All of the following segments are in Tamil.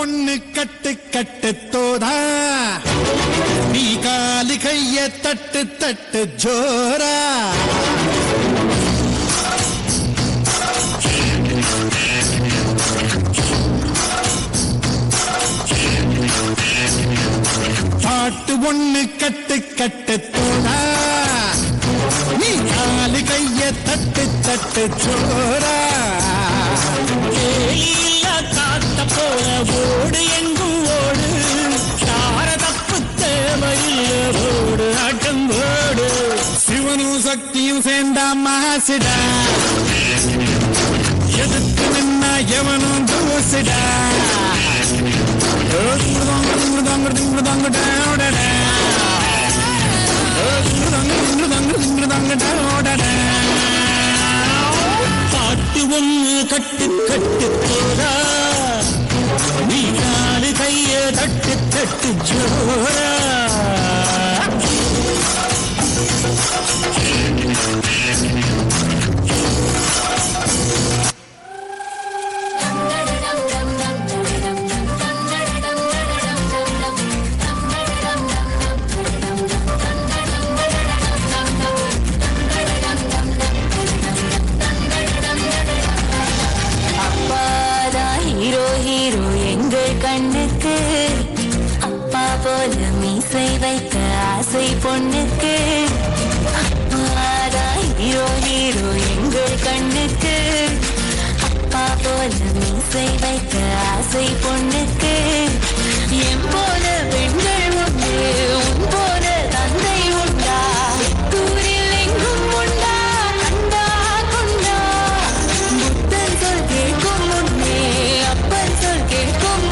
ஒண்ணு கட்டு கட்டு தோதா நீ காலி கைய தட்டு தட்டு ஜோரா பாட்டு ஒண்ணு கட்டு கட்டு தோதா நீ காலி கைய தட்டு தட்டு ஜோரா காத்த போல ஓடு எங்கும் ஓடு தாரதப்பு தேவையில் ஓடு ஆட்டம் ஓடு சிவனும் சக்தியும் சேர்ந்தா மாசிடா எதுக்கு நின்னா எவனும் தூசிடா பாட்டு ஒண்ணு கட்டு கட்டு போடா நீ நாலு கைய தட்டு தட்டு ஜோரா கண்ணுக்கு அப்பா போல மீசை வைக்க ஆசை பொண்ணுக்கு அப்பாடா ஹீரோ ஹீரோ எங்கள் கண்ணுக்கு அப்பா போல மீசை வைக்க ஆசை பொண்ணுக்கு என் போல பெண்கள் உண்டு உன் போல தந்தை உண்டா ஊரில் எங்கும் உண்டா கண்டா கொண்டா புத்தன் சொல் கேட்கும் முன்னே அப்பன் சொல் கேட்கும்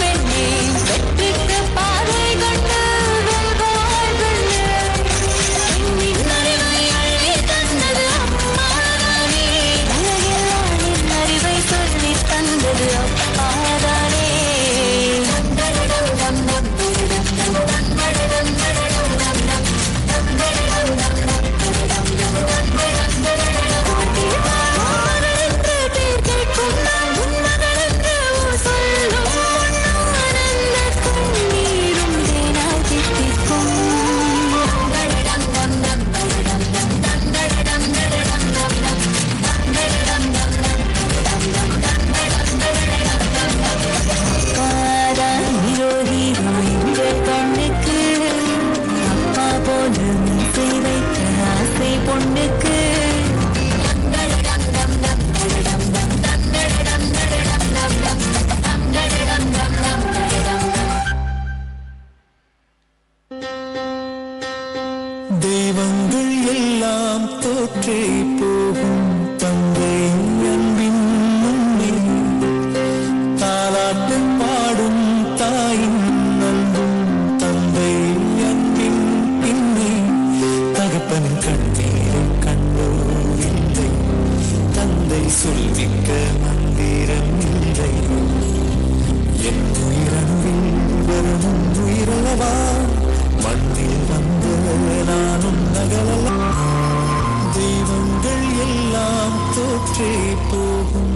தெய்வங்கள் எல்லாம் தோற்றே போகும் தந்தை அன்பின் முன்னே தாலாட்டு பாடும் தாயின் அன்பும் தந்தை அன்பின் பின்னே தகப்பனின் கண்ணீரை கண்டோரில்லை தந்தை சொல்விக்க மந்திரம் இல்லை என் உயிரன்பில் வரணும் உயிரவா மண்ணில் வந்த நானும் நகலலாம் தெய்வங்கள் எல்லாம் தோற்றே போகும்